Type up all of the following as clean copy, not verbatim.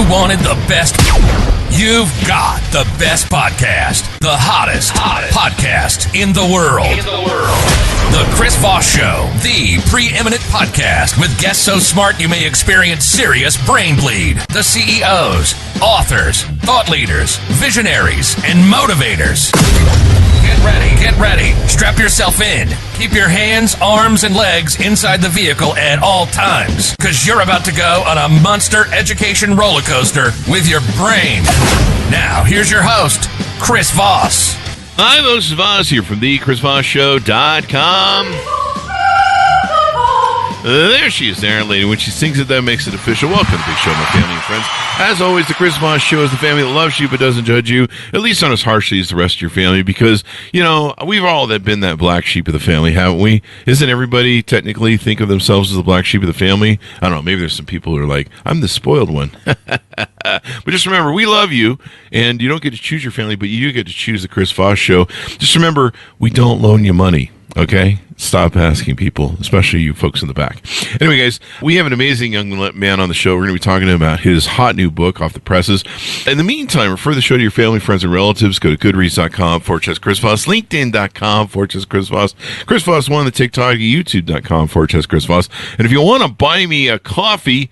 you wanted the best, you've got the best podcast, the hottest podcast in the world. The Chris Voss Show, the preeminent podcast with guests so smart you may experience serious brain bleed. The CEOs, authors, thought leaders, visionaries, and motivators. Get ready. Strap yourself in. Keep your hands, arms, and legs inside the vehicle at all times, because you're about to go on a monster education roller coaster with your brain. Now, here's your host, Chris Voss. Hi, this is Voss here from thechrisvossshow.com. There she is, there, lady. When she sings it, that makes it official. Welcome to the big show, my family and friends. As always, the Chris Voss Show is the family that loves you but doesn't judge you, at least not as harshly as the rest of your family, because, you know, we've all been that black sheep of the family, haven't we? Isn't everybody technically think of themselves as the black sheep of the family? I don't know. Maybe there's some people who are like, I'm the spoiled one. But just remember, we love you, and you don't get to choose your family, but you do get to choose the Chris Voss Show. Just remember, we don't loan you money. Okay? Stop asking people, especially you folks in the back. Anyway, guys, we have an amazing young man on the show. We're going to be talking about his hot new book off the presses. In the meantime, refer the show to your family, friends, and relatives. Go to goodreads.com/Chris Voss, LinkedIn.com/Chris Voss, Chris Voss 1, the TikTok, YouTube.com/Chris Voss. And if you want to buy me a coffee,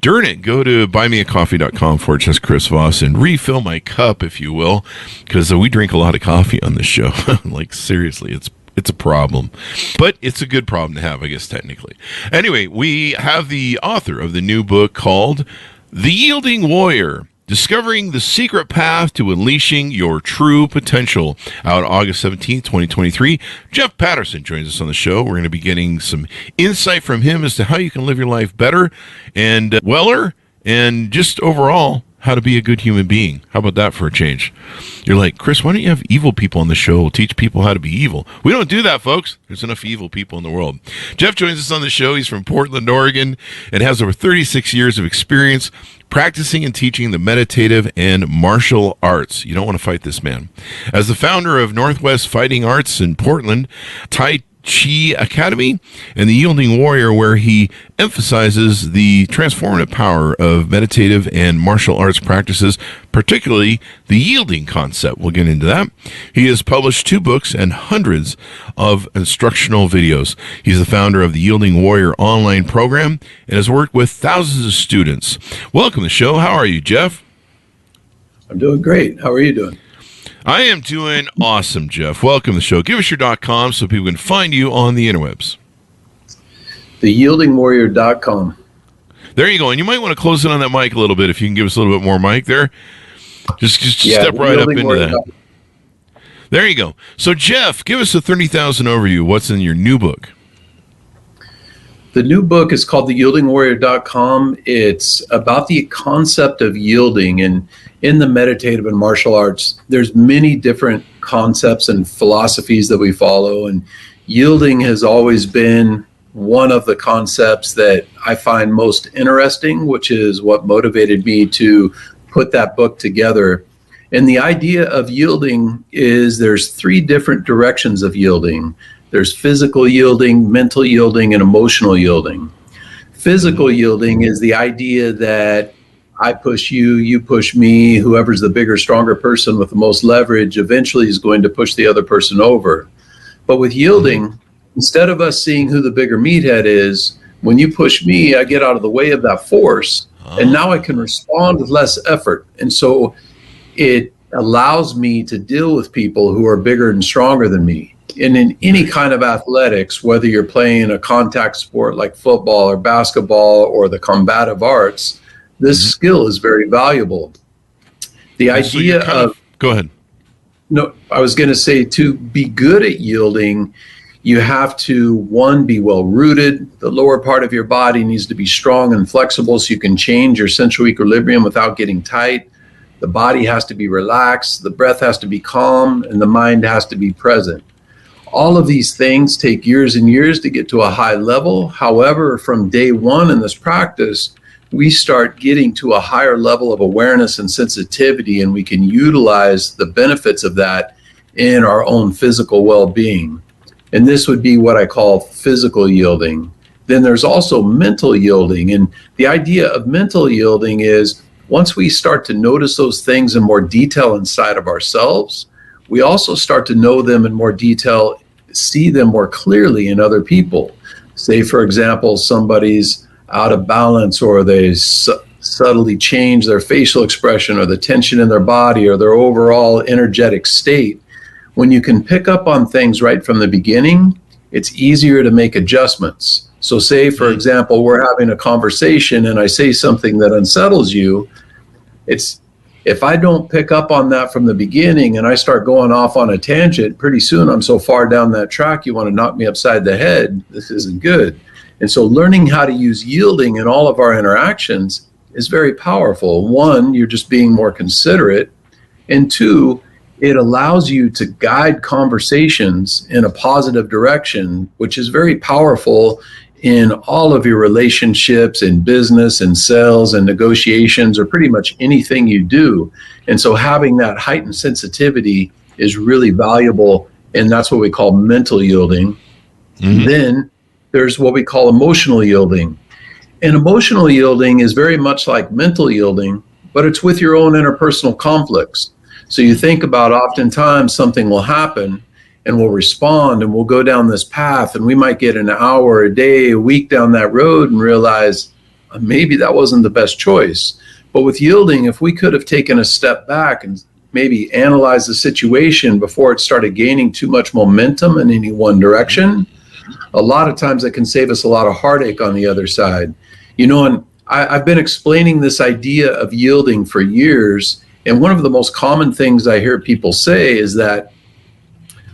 darn it, go to buymeacoffee.com/Chris Voss and refill my cup, if you will, because we drink a lot of coffee on this show. Like, seriously, it's a problem, but it's a good problem to have, I guess, technically. Anyway, we have the author of the new book called The Yielding Warrior, Discovering the Secret Path to Unleashing Your True Potential, out August 17th, 2023. Jeff Patterson joins us on the show. We're going to be getting some insight from him as to how you can live your life better and weller, and just overall, how to be a good human being. How about that for a change? You're like, Chris, why don't you have evil people on the show? We'll teach people how to be evil. We don't do that, folks. There's enough evil people in the world. Jeff joins us on the show. He's from Portland, Oregon, and has over 36 years of experience practicing and teaching the meditative and martial arts. You don't want to fight this man. As the founder of Northwest Fighting Arts in Portland, Tai Chi Academy, and the Yielding Warrior, where he emphasizes the transformative power of meditative and martial arts practices, particularly the yielding concept. We'll get into that. He has published 2 books and hundreds of instructional videos. He's the founder of the Yielding Warrior online program and has worked with thousands of students. Welcome to the show. How are you, Jeff? I'm doing great. How are you doing? I am doing awesome, Jeff. Welcome to the show. Give us your .com so people can find you on the interwebs. TheYieldingWarrior.com. There you go. And you might want to close in on that mic a little bit if you can give us a little bit more mic there. Just step right up into that. There you go. So, Jeff, give us a 30,000 overview. What's in your new book? The new book is called TheYieldingWarrior.com. It's about the concept of yielding. And in the meditative and martial arts, there's many different concepts and philosophies that we follow. And yielding has always been one of the concepts that I find most interesting, which is what motivated me to put that book together. And the idea of yielding is there's 3 different directions of yielding. There's physical yielding, mental yielding, and emotional yielding. Physical yielding is the idea that I push you, you push me, whoever's the bigger, stronger person with the most leverage eventually is going to push the other person over. But with yielding, instead of us seeing who the bigger meathead is, when you push me, I get out of the way of that force, and now I can respond with less effort. And so it allows me to deal with people who are bigger and stronger than me. And in any kind of athletics, whether you're playing a contact sport like football or basketball or the combative arts, this skill is very valuable. The idea of go ahead. No, I was going to say, to be good at yielding, you have to, 1, be well rooted. The lower part of your body needs to be strong and flexible so you can change your central equilibrium without getting tight. The body has to be relaxed, the breath has to be calm, and the mind has to be present. All of these things take years and years to get to a high level. However, from day 1 in this practice, we start getting to a higher level of awareness and sensitivity, and we can utilize the benefits of that in our own physical well-being. And this would be what I call physical yielding. Then there's also mental yielding. And the idea of mental yielding is once we start to notice those things in more detail inside of ourselves, we also start to know them in more detail, see them more clearly in other people. Say, for example, somebody's out of balance, or they subtly change their facial expression, or the tension in their body, or their overall energetic state. When you can pick up on things right from the beginning, it's easier to make adjustments. So say, for example, we're having a conversation and I say something that unsettles you. If I don't pick up on that from the beginning and I start going off on a tangent, pretty soon I'm so far down that track, you want to knock me upside the head. This isn't good. And so learning how to use yielding in all of our interactions is very powerful. One, you're just being more considerate. And two, it allows you to guide conversations in a positive direction, which is very powerful in all of your relationships, in business and sales and negotiations, or pretty much anything you do. And so having that heightened sensitivity is really valuable. And that's what we call mental yielding. Then there's what we call emotional yielding. And emotional yielding is very much like mental yielding, but it's with your own interpersonal conflicts. So you think about, oftentimes something will happen and we'll respond and we'll go down this path, and we might get an hour, a day, a week down that road and realize maybe that wasn't the best choice. But with yielding, if we could have taken a step back and maybe analyzed the situation before it started gaining too much momentum in any one direction, a lot of times it can save us a lot of heartache on the other side. You know, and I've been explaining this idea of yielding for years. And one of the most common things I hear people say is that,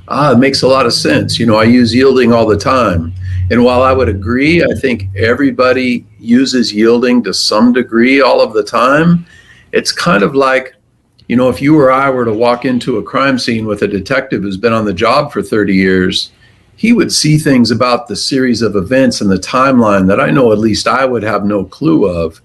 it makes a lot of sense. You know, I use yielding all the time. And while I would agree, I think everybody uses yielding to some degree all of the time. It's kind of like, you know, if you or I were to walk into a crime scene with a detective who's been on the job for 30 years, he would see things about the series of events and the timeline that I know at least I would have no clue of.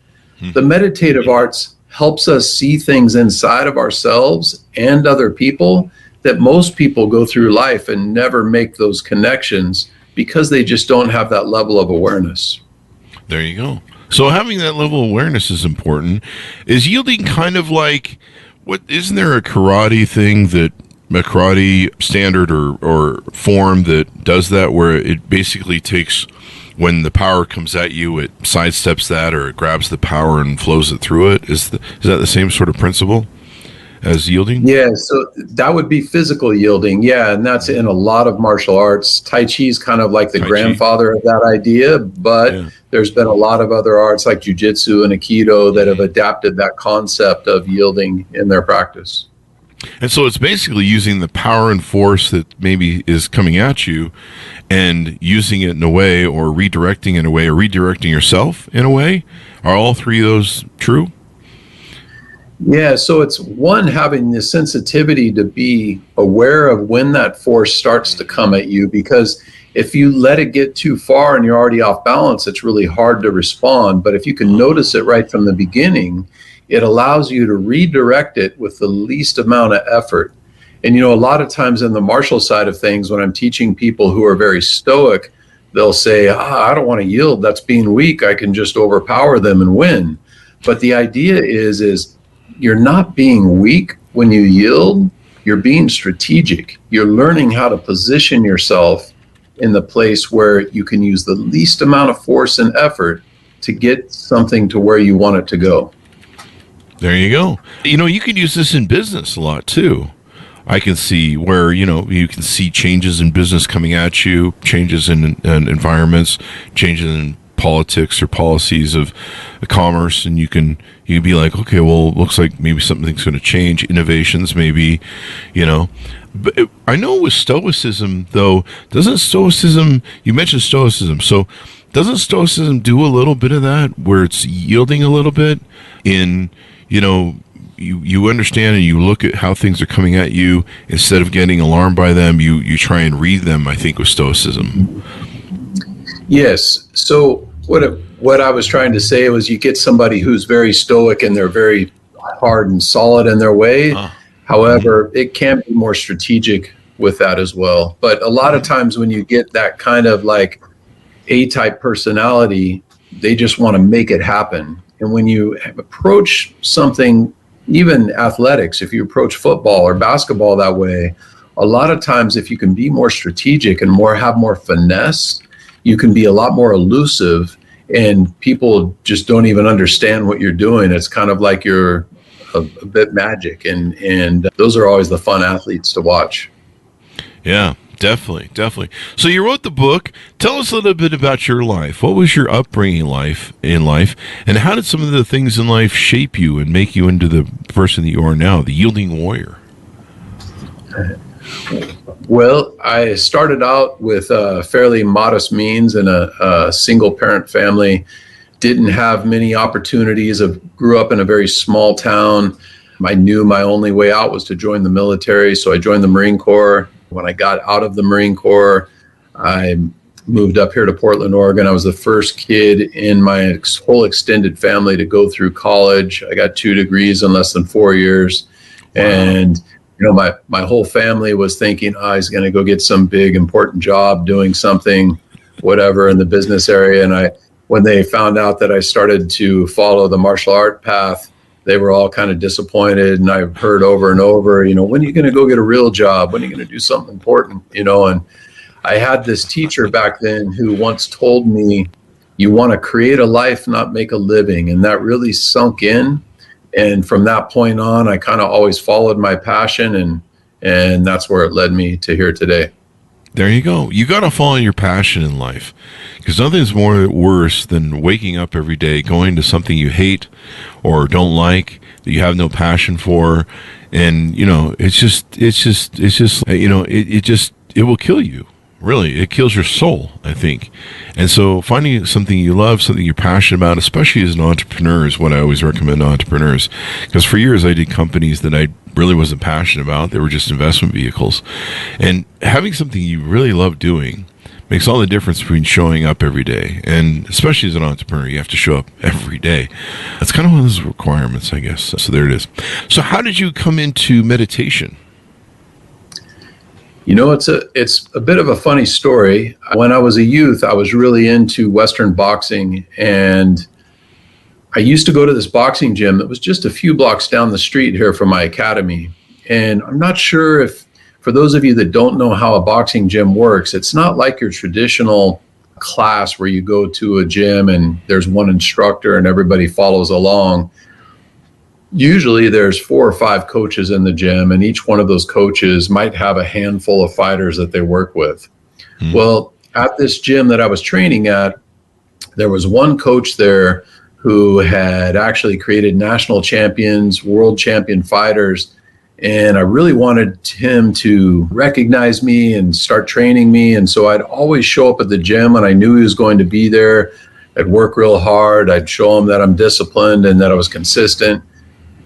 The meditative arts helps us see things inside of ourselves and other people that most people go through life and never make those connections because they just don't have that level of awareness. There you go. So having that level of awareness is important. Is yielding kind of like, isn't there a karate thing, that a karate standard or form that does that, where it basically takes, when the power comes at you, it sidesteps that, or it grabs the power and flows it through it? Is that the same sort of principle as yielding? Yeah, so that would be physical yielding. Yeah, and that's in a lot of martial arts. Tai Chi is kind of like the grandfather of that idea, but there's been a lot of other arts like Jiu-Jitsu and Aikido that have adapted that concept of yielding in their practice. And so it's basically using the power and force that maybe is coming at you and using it in a way, or redirecting in a way, or redirecting yourself in a way. Are all three of those true? Yeah, so it's one, having the sensitivity to be aware of when that force starts to come at you, because if you let it get too far and you're already off balance, it's really hard to respond. But if you can notice it right from the beginning, it allows you to redirect it with the least amount of effort. And, you know, a lot of times in the martial side of things, when I'm teaching people who are very stoic, they'll say, I don't want to yield. That's being weak. I can just overpower them and win. But the idea is you're not being weak when you yield. You're being strategic. You're learning how to position yourself in the place where you can use the least amount of force and effort to get something to where you want it to go. There you go. You know, you can use this in business a lot too. I can see where, you know, you can see changes in business coming at you, changes in environments, changes in politics or policies of commerce, and you'd be like, okay, well, it looks like maybe something's going to change. Innovations, maybe, you know. But I know with Stoicism, though, you mentioned Stoicism, so doesn't Stoicism do a little bit of that, where it's yielding a little bit in, you know, you understand and you look at how things are coming at you, instead of getting alarmed by them, you try and read them, I think, with Stoicism. Yes. So what I was trying to say was, you get somebody who's very stoic and they're very hard and solid in their way. However, it can be more strategic with that as well. But a lot of times when you get that kind of like A-type personality, they just want to make it happen. And when you approach something, even athletics, if you approach football or basketball that way, a lot of times if you can be more strategic and have more finesse, you can be a lot more elusive, and people just don't even understand what you're doing. It's kind of like you're a bit magic, and those are always the fun athletes to watch. Yeah, definitely. So you wrote the book. Tell us a little bit about your life. What was your upbringing in life, and how did some of the things in life shape you and make you into the person that you are now, the yielding warrior? Well, I started out with fairly modest means in a single parent family. Didn't have many opportunities. Grew up in a very small town. I knew my only way out was to join the military, so I joined the Marine Corps. When I got out of the Marine Corps, I moved up here to Portland, Oregon. I was the first kid in my whole extended family to go through college. I got 2 degrees in less than 4 years. Wow. And my whole family was thinking, he's going to go get some big important job doing something, whatever, in the business area. And when they found out that I started to follow the martial art path, they were all kind of disappointed. And I've heard over and over, when are you going to go get a real job? When are you going to do something important? And I had this teacher back then who once told me, you want to create a life, not make a living. And that really sunk in. And from that point on, I kind of always followed my passion, and that's where it led me to here today. There you go. You got to follow your passion in life, because nothing's worse than waking up every day, going to something you hate or don't like, that you have no passion for. And, it will kill you. Really, it kills your soul, I think. And so finding something you love, something you're passionate about, especially as an entrepreneur, is what I always recommend to entrepreneurs. Because for years I did companies that I really wasn't passionate about. They were just investment vehicles. And having something you really love doing makes all the difference between showing up every day. And especially as an entrepreneur, you have to show up every day. That's kind of one of those requirements, I guess. So there it is. So how did you come into meditation? It's a bit of a funny story. When I was a youth, I was really into Western boxing, and I used to go to this boxing gym that was just a few blocks down the street here from my academy. And I'm not sure if, for those of you that don't know how a boxing gym works, it's not like your traditional class where you go to a gym and there's one instructor and everybody follows along. Usually there's 4 or 5 coaches in the gym, and each one of those coaches might have a handful of fighters that they work with. Well, at this gym that I was training at, there was one coach there who had actually created national champions, world champion fighters. And I really wanted him to recognize me and start training me. And so I'd always show up at the gym, and I knew he was going to be there. I'd work real hard. I'd show him that I'm disciplined and that I was consistent.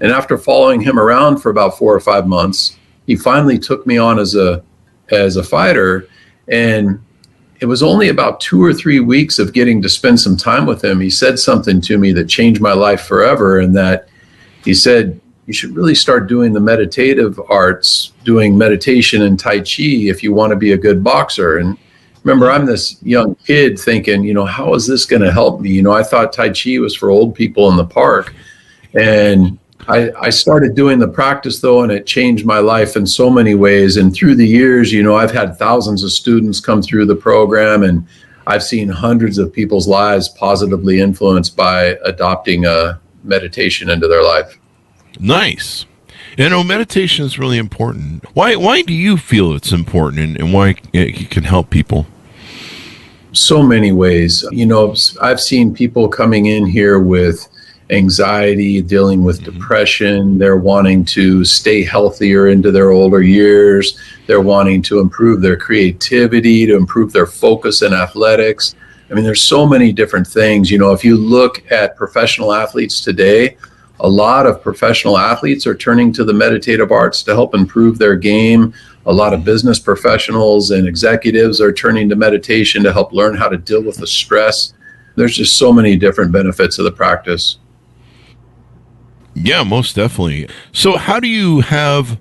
And after following him around for about 4 or 5 months, he finally took me on as a fighter. And it was only about 2 or 3 weeks of getting to spend some time with him. He said something to me that changed my life forever. And that he said, you should really start doing the meditative arts, doing meditation and Tai Chi if you want to be a good boxer. And remember, I'm this young kid thinking, how is this going to help me? I thought Tai Chi was for old people in the park. And I started doing the practice, though, and it changed my life in so many ways. And through the years, I've had thousands of students come through the program, and I've seen hundreds of people's lives positively influenced by adopting a meditation into their life. Nice. Meditation is really important. Why do you feel it's important, and why it can help people? So many ways. I've seen people coming in here with anxiety, dealing with depression. They're wanting to stay healthier into their older years. They're wanting to improve their creativity, to improve their focus in athletics. There's so many different things. If you look at professional athletes today, a lot of professional athletes are turning to the meditative arts to help improve their game. A lot of business professionals and executives are turning to meditation to help learn how to deal with the stress. There's just so many different benefits of the practice. Yeah, most definitely. So how do you achieve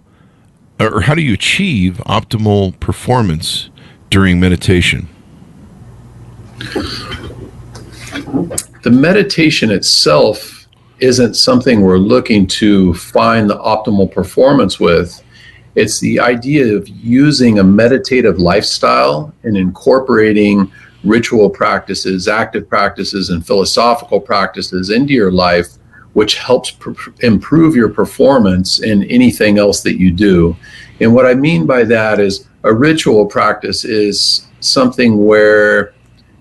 optimal performance during meditation? The meditation itself isn't something we're looking to find the optimal performance with. It's the idea of using a meditative lifestyle and incorporating ritual practices, active practices, and philosophical practices into your life, which helps improve your performance in anything else that you do. And what I mean by that is a ritual practice is something where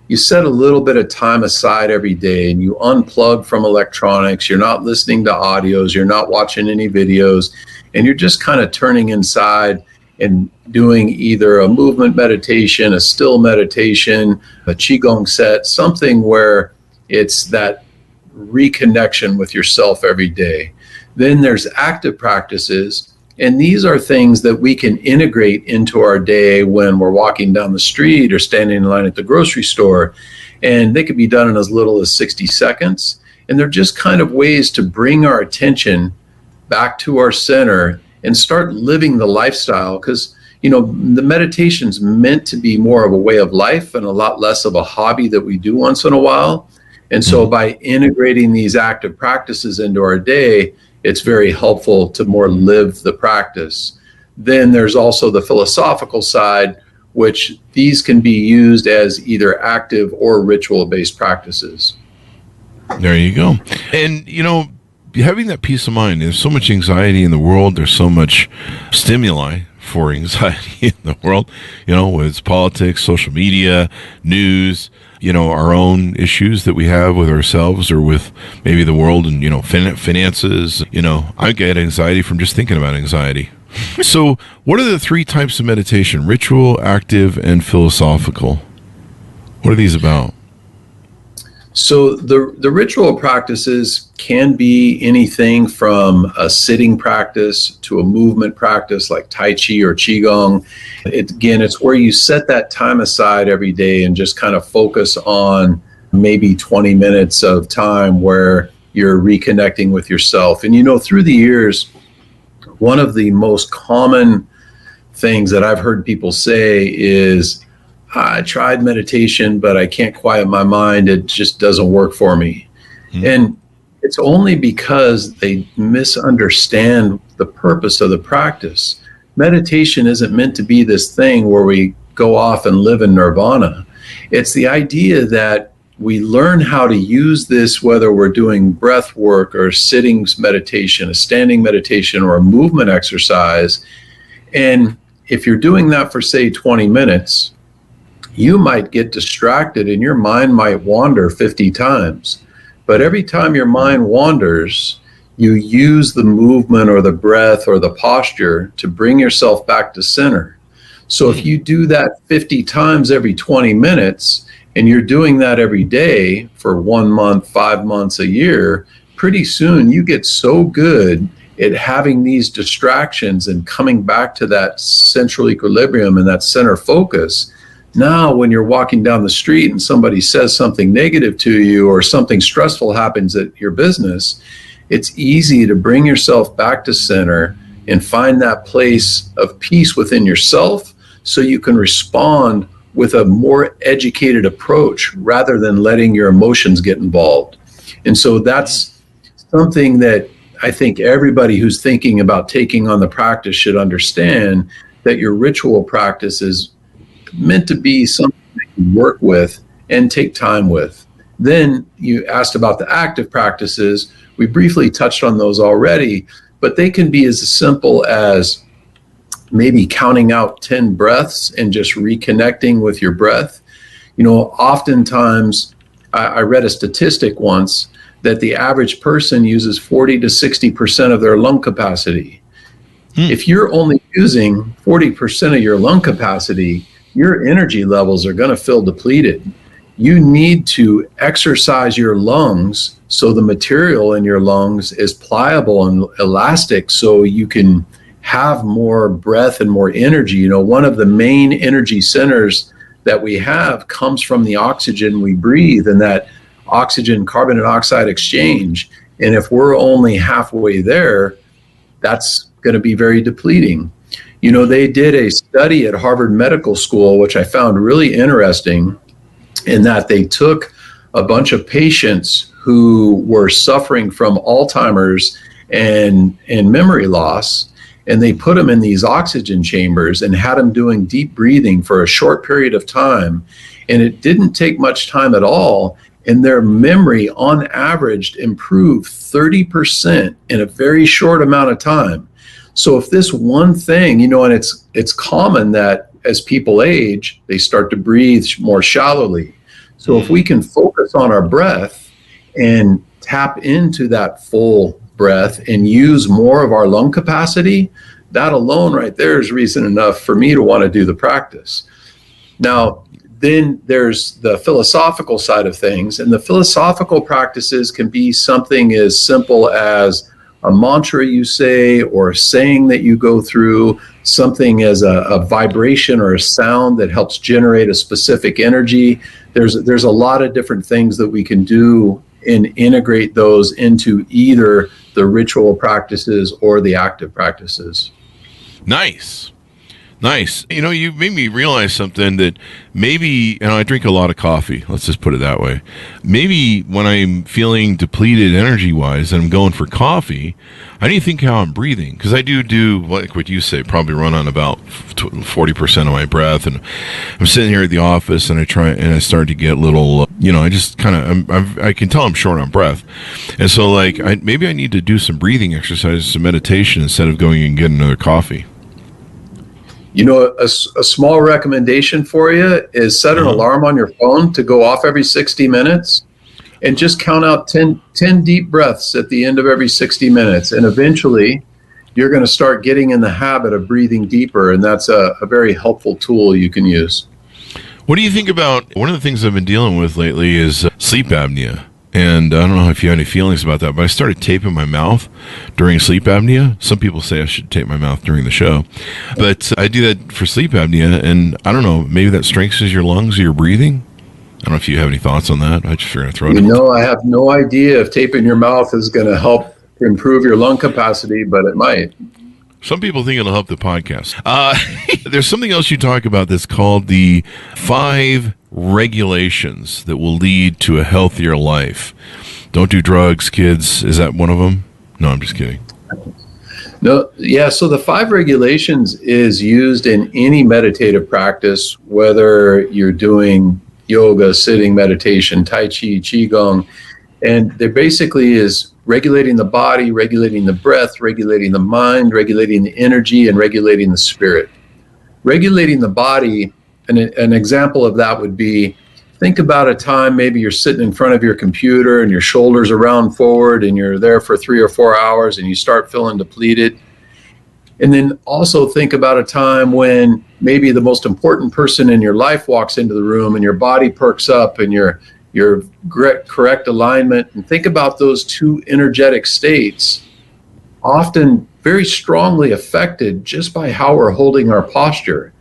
you set a little bit of time aside every day and you unplug from electronics. You're not listening to audios. You're not watching any videos. And you're just kind of turning inside and doing either a movement meditation, a still meditation, a Qigong set, something where it's that reconnection with yourself every day. Then there's active practices, and these are things that we can integrate into our day when we're walking down the street or standing in line at the grocery store. And they could be done in as little as 60 seconds. And they're just kind of ways to bring our attention back to our center and start living the lifestyle, because the meditation's meant to be more of a way of life and a lot less of a hobby that we do once in a while. And so by integrating these active practices into our day, it's very helpful to more live the practice. Then there's also the philosophical side, which these can be used as either active or ritual-based practices. There you go. And, having that peace of mind, there's so much anxiety in the world. There's so much stimuli for anxiety in the world, with politics, social media, news, our own issues that we have with ourselves or with maybe the world and, finances. I get anxiety from just thinking about anxiety. So what are the three types of meditation? Ritual, active, and philosophical. What are these about? So the ritual practices can be anything from a sitting practice to a movement practice like Tai Chi or Qigong. It's where you set that time aside every day and just kind of focus on maybe 20 minutes of time where you're reconnecting with yourself. And through the years, one of the most common things that I've heard people say is, I tried meditation, but I can't quiet my mind. It just doesn't work for me. Mm-hmm. And it's only because they misunderstand the purpose of the practice. Meditation isn't meant to be this thing where we go off and live in nirvana. It's the idea that we learn how to use this, whether we're doing breath work or sitting meditation, a standing meditation, or a movement exercise. And if you're doing that for, say, 20 minutes, you might get distracted and your mind might wander 50 times. But every time your mind wanders, you use the movement or the breath or the posture to bring yourself back to center. So if you do that 50 times every 20 minutes, and you're doing that every day for 1 month, 5 months, a year, pretty soon you get so good at having these distractions and coming back to that central equilibrium and that center focus. Now, when you're walking down the street and somebody says something negative to you or something stressful happens at your business, it's easy to bring yourself back to center and find that place of peace within yourself so you can respond with a more educated approach rather than letting your emotions get involved. And so that's something that I think everybody who's thinking about taking on the practice should understand, that your ritual practice is meant to be something that you work with and take time with. Then you asked about the active practices. We briefly touched on those already, but they can be as simple as maybe counting out 10 breaths and just reconnecting with your breath. Oftentimes, I read a statistic once that the average person uses 40 to 60% of their lung capacity. If you're only using 40% of your lung capacity, your energy levels are going to feel depleted. You need to exercise your lungs so the material in your lungs is pliable and elastic so you can have more breath and more energy. One of the main energy centers that we have comes from the oxygen we breathe and that oxygen carbon dioxide exchange. And if we're only halfway there, that's going to be very depleting. They did a study at Harvard Medical School, which I found really interesting, in that they took a bunch of patients who were suffering from Alzheimer's and memory loss, and they put them in these oxygen chambers and had them doing deep breathing for a short period of time. And it didn't take much time at all. And their memory on average improved 30% in a very short amount of time. So if this one thing, and it's common that as people age, they start to breathe more shallowly. So if we can focus on our breath and tap into that full breath and use more of our lung capacity, that alone right there is reason enough for me to want to do the practice. Now, then there's the philosophical side of things, and the philosophical practices can be something as simple as a mantra you say, or a saying that you go through, something as a vibration or a sound that helps generate a specific energy. There's a lot of different things that we can do and integrate those into either the ritual practices or the active practices. Nice. You made me realize something that maybe, I drink a lot of coffee, let's just put it that way. Maybe when I'm feeling depleted energy-wise and I'm going for coffee, I need to think how I'm breathing. Because I do like what you say, probably run on about 40% of my breath. And I'm sitting here at the office and I start to get a little, I just kind of, I can tell I'm short on breath. And so maybe I need to do some breathing exercises, some meditation instead of going and getting another coffee. A small recommendation for you is set an alarm on your phone to go off every 60 minutes and just count out 10 deep breaths at the end of every 60 minutes. And eventually you're going to start getting in the habit of breathing deeper. And that's a very helpful tool you can use. What do you think about, one of the things I've been dealing with lately is sleep apnea. And I don't know if you have any feelings about that, but I started taping my mouth during sleep apnea. Some people say I should tape my mouth during the show, but I do that for sleep apnea. And I don't know, maybe that strengthens your lungs or your breathing. I don't know if you have any thoughts on that. I just figured I'd throw it out. I have no idea if taping your mouth is going to help improve your lung capacity, but it might. Some people think it'll help the podcast. There's something else you talk about that's called the 5 regulations that will lead to a healthier life. Don't do drugs, kids. Is that one of them? No, I'm just kidding. No, yeah. So the 5 regulations is used in any meditative practice, whether you're doing yoga, sitting meditation, Tai Chi, Qigong, and there basically is regulating the body, regulating the breath, regulating the mind, regulating the energy, and regulating the spirit. Regulating the body, an example of that would be, think about a time maybe you're sitting in front of your computer and your shoulders are round forward and you're there for 3 or 4 hours and you start feeling depleted. And then also think about a time when maybe the most important person in your life walks into the room and your body perks up and your correct alignment. And think about those 2 energetic states, often very strongly affected just by how we're holding our posture.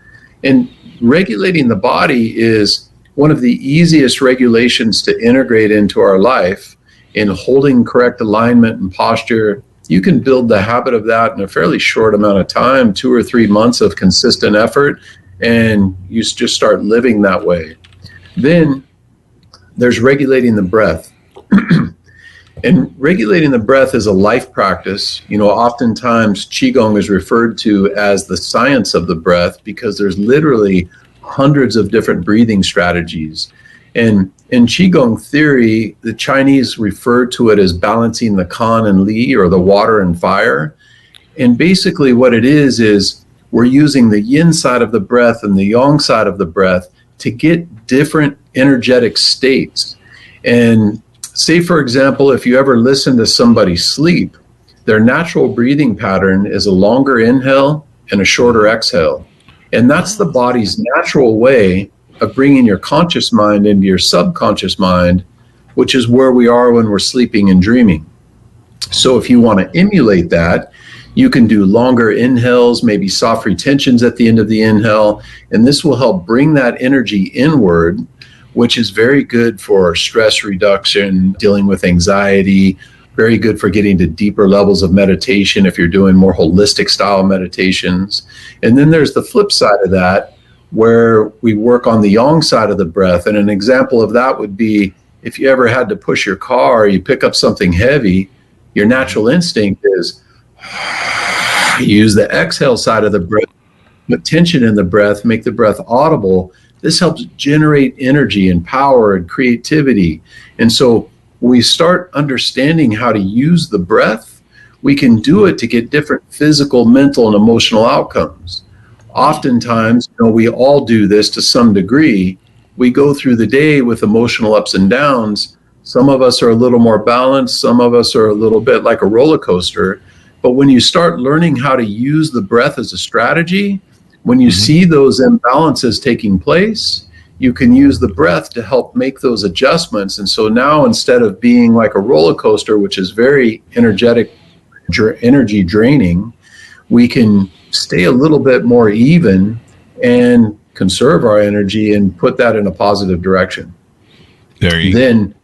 And regulating the body is one of the easiest regulations to integrate into our life. In holding correct alignment and posture, you can build the habit of that in a fairly short amount of time, 2 or 3 months of consistent effort, and you just start living that way. Then there's regulating the breath. And regulating the breath is a life practice. Oftentimes Qigong is referred to as the science of the breath because there's literally hundreds of different breathing strategies. And in Qigong theory, the Chinese refer to it as balancing the Kan and Li, or the water and fire. And basically what it is we're using the yin side of the breath and the yang side of the breath to get different energetic states. And say, for example, if you ever listen to somebody sleep, their natural breathing pattern is a longer inhale and a shorter exhale. And that's the body's natural way of bringing your conscious mind into your subconscious mind, which is where we are when we're sleeping and dreaming. So if you want to emulate that, you can do longer inhales, maybe soft retentions at the end of the inhale, and this will help bring that energy inward, which is very good for stress reduction, dealing with anxiety, very good for getting to deeper levels of meditation if you're doing more holistic style meditations. And then there's the flip side of that, where we work on the yang side of the breath. And an example of that would be if you ever had to push your car, or you pick up something heavy, your natural instinct is use the exhale side of the breath, put tension in the breath, make the breath audible. This helps generate energy and power and creativity. And so when we start understanding how to use the breath, we can do it to get different physical, mental, and emotional outcomes. Oftentimes, we all do this to some degree. We go through the day with emotional ups and downs. Some of us are a little more balanced. Some of us are a little bit like a roller coaster. But when you start learning how to use the breath as a strategy, when you see those imbalances taking place, you can use the breath to help make those adjustments. And so now, instead of being like a roller coaster, which is very energy draining, we can stay a little bit more even and conserve our energy and put that in a positive direction. There you go.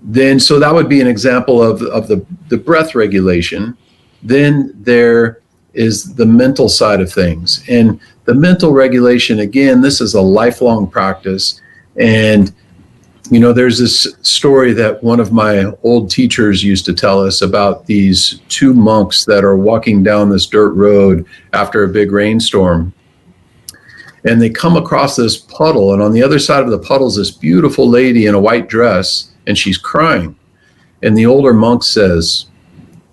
Then so that would be an example of the breath regulation. Then there is the mental side of things. And the mental regulation, again, this is a lifelong practice. And, there's this story that one of my old teachers used to tell us about these two monks that are walking down this dirt road after a big rainstorm. And they come across this puddle, and on the other side of the puddle is this beautiful lady in a white dress, and she's crying. And the older monk says,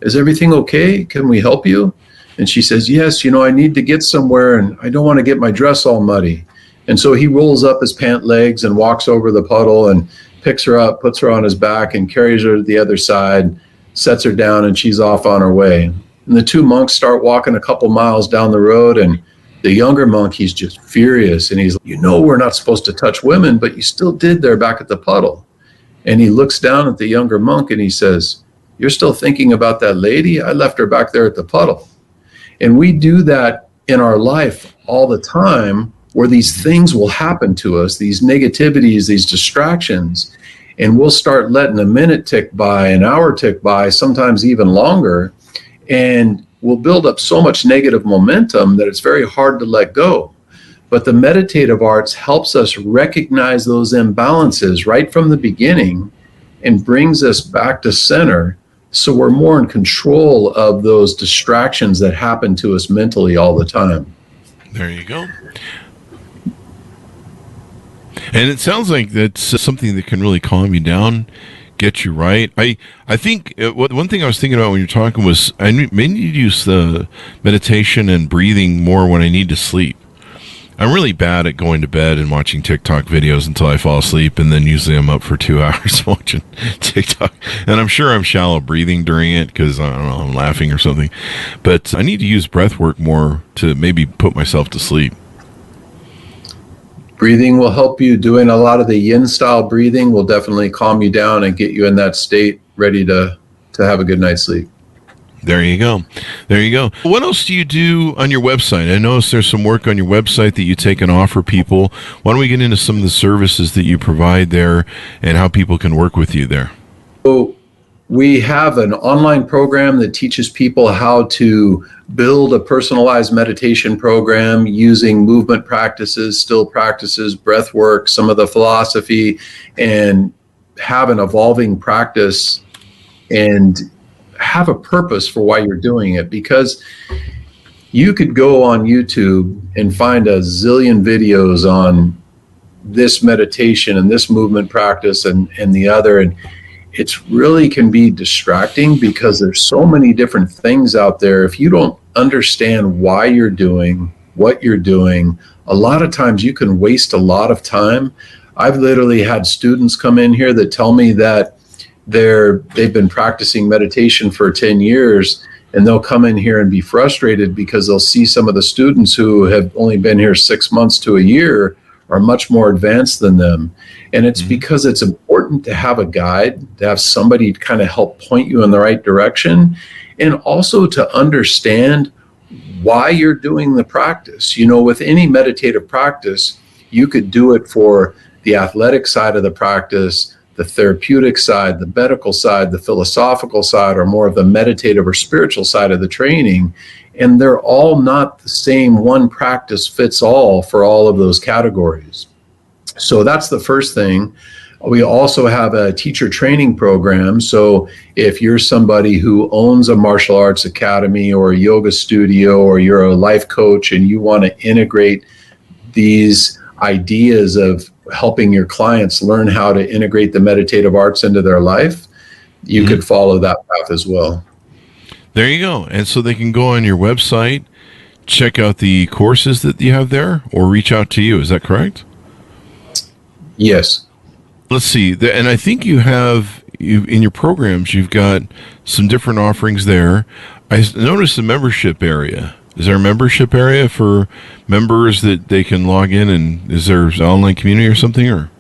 "Is everything okay? Can we help you?" And she says, "Yes, I need to get somewhere, and I don't want to get my dress all muddy." And so he rolls up his pant legs and walks over the puddle and picks her up, puts her on his back, and carries her to the other side, sets her down, and she's off on her way. And the two monks start walking a couple miles down the road, and the younger monk, he's just furious. And he's like, we're not supposed to touch women, but you still did there back at the puddle. And he looks down at the younger monk and he says, "You're still thinking about that lady? I left her back there at the puddle." And we do that in our life all the time, where these things will happen to us, these negativities, these distractions, and we'll start letting a minute tick by, an hour tick by, sometimes even longer, and we'll build up so much negative momentum that it's very hard to let go. But the meditative arts helps us recognize those imbalances right from the beginning and brings us back to center, so we're more in control of those distractions that happen to us mentally all the time. There you go. And it sounds like that's something that can really calm you down, get you right. I think one thing I was thinking about when you're talking was I may need to use the meditation and breathing more when I need to sleep. I'm really bad at going to bed and watching TikTok videos until I fall asleep, and then usually I'm up for 2 hours watching TikTok. And I'm sure I'm shallow breathing during it because, I don't know, I'm laughing or something. But I need to use breath work more to maybe put myself to sleep. Breathing will help you. Doing a lot of the yin style breathing will definitely calm you down and get you in that state ready to have a good night's sleep. There you go. There you go. What else do you do on your website? I noticed there's some work on your website that you take and offer people. Why don't we get into some of the services that you provide there and how people can work with you there? So we have an online program that teaches people how to build a personalized meditation program using movement practices, still practices, breath work, some of the philosophy, and have an evolving practice and have a purpose for why you're doing it. Because you could go on YouTube and find a zillion videos on this meditation and this movement practice and the other, and it's really can be distracting because there's so many different things out there. If you don't understand why you're doing what you're doing, a lot of times you can waste a lot of time. I've literally had students come in here that tell me that they've been practicing meditation for 10 years, and they'll come in here and be frustrated because they'll see some of the students who have only been here 6 months to a year are much more advanced than them. And it's because it's important to have a guide, to have somebody kind of help point you in the right direction, and also to understand why you're doing the practice. With any meditative practice, you could do it for the athletic side of the practice, the therapeutic side, the medical side, the philosophical side, or more of the meditative or spiritual side of the training. And they're all not the same. One practice fits all for all of those categories. So that's the first thing. We also have a teacher training program. So if you're somebody who owns a martial arts academy or a yoga studio, or you're a life coach and you want to integrate these ideas of helping your clients learn how to integrate the meditative arts into their life, you could follow that path as well. There you go. And so they can go on your website, check out the courses that you have there, or reach out to you. Is that correct? Yes. Let's see. And I think you have, in your programs, you've got some different offerings there. I noticed the membership area. Is there a membership area for members that they can log in, and is there an online community or something? Or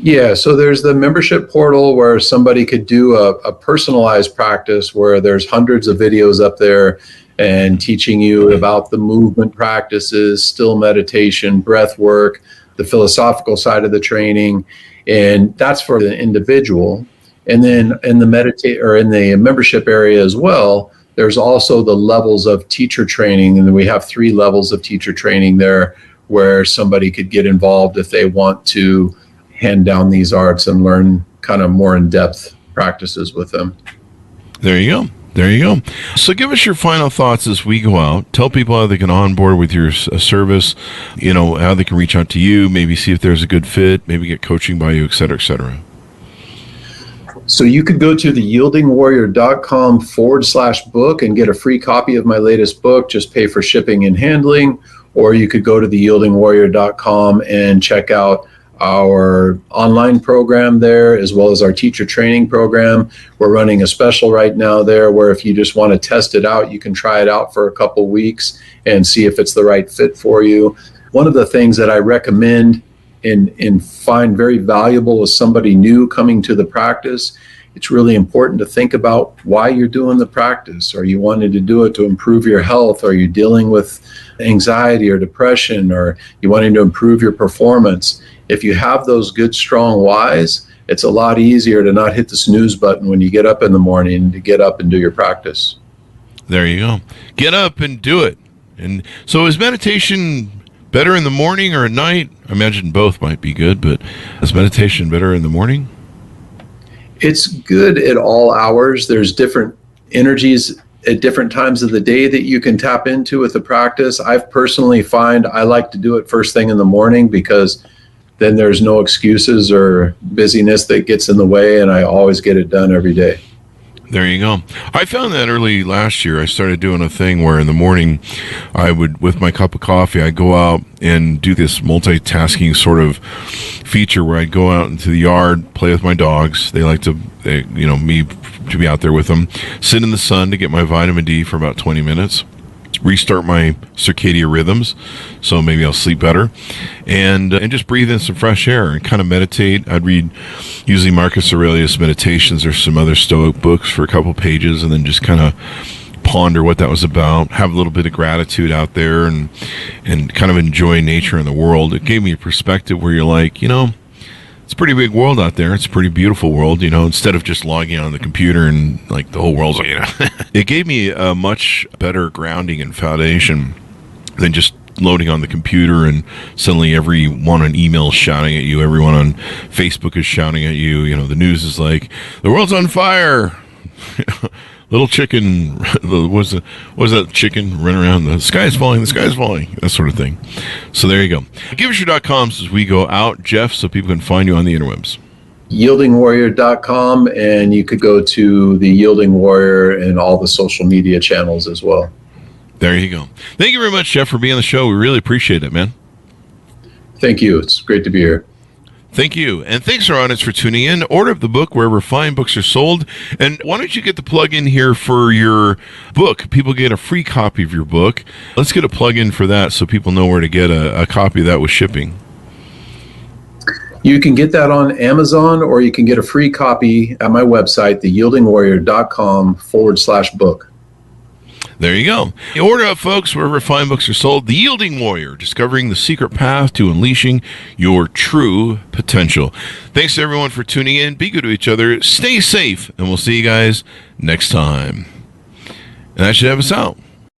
Yeah, so there's the membership portal where somebody could do a personalized practice where there's hundreds of videos up there and teaching you about the movement practices, still meditation, breath work, the philosophical side of the training, and that's for the individual. And then in the membership area as well, there's also the levels of teacher training, and we have 3 levels of teacher training there where somebody could get involved if they want to hand down these arts and learn kind of more in-depth practices with them. there you go. There you go. So give us your final thoughts as we go out. Tell people how they can onboard with your service, how they can reach out to you, maybe see if there's a good fit, maybe get coaching by you, et cetera, et cetera. So you could go to theyieldingwarrior.com/book and get a free copy of my latest book. Just pay for shipping and handling. Or you could go to theyieldingwarrior.com and check out our online program there, as well as our teacher training program. We're running a special right now there where if you just want to test it out, you can try it out for a couple weeks and see if it's the right fit for you. One of the things that I recommend and find very valuable as somebody new coming to the practice, it's really important to think about why you're doing the practice. Are you wanting to do it to improve your health? Are you dealing with anxiety or depression? Or you wanting to improve your performance? If you have those good, strong whys, it's a lot easier to not hit the snooze button when you get up in the morning, to get up and do your practice. There you go. Get up and do it. And so is meditation better in the morning or at night? I imagine both might be good, but is meditation better in the morning? It's good at all hours. There's different energies at different times of the day that you can tap into with the practice. I've personally find I like to do it first thing in the morning because then there's no excuses or busyness that gets in the way, and I always get it done every day. There you go. I found that early last year. I started doing a thing where in the morning I would, with my cup of coffee, I'd go out and do this multitasking sort of feature where I'd go out into the yard, play with my dogs. They like me to be out there with them, sit in the sun to get my vitamin D for about 20 minutes, restart my circadian rhythms, so maybe I'll sleep better, and just breathe in some fresh air and kind of meditate. I'd read usually Marcus Aurelius Meditations or some other Stoic books for a couple pages, and then just kind of ponder what that was about, have a little bit of gratitude out there, and kind of enjoy nature and the world. It gave me a perspective where you're like, it's a pretty big world out there. It's a pretty beautiful world, instead of just logging on the computer and like the whole world's, It gave me a much better grounding and foundation than just loading on the computer and suddenly everyone on email is shouting at you. Everyone on Facebook is shouting at you. The news is like, the world's on fire. Little chicken, was that chicken running around? The sky's falling, that sort of thing. So there you go. Give us your .coms as we go out, Jeff, so people can find you on the interwebs. Yieldingwarrior.com, and you could go to the Yielding Warrior and all the social media channels as well. There you go. Thank you very much, Jeff, for being on the show. We really appreciate it, man. Thank you. It's great to be here. Thank you. And thanks, our audience, for tuning in. Order up the book wherever fine books are sold. And why don't you get the plug in here for your book? People get a free copy of your book. Let's get a plug in for that so people know where to get a copy of that with shipping. You can get that on Amazon, or you can get a free copy at my website, theyieldingwarrior.com/book. There you go. Order up, folks, wherever fine books are sold. The Yielding Warrior, discovering the secret path to unleashing your true potential. Thanks to everyone for tuning in. Be good to each other. Stay safe, and we'll see you guys next time. And that should have us out.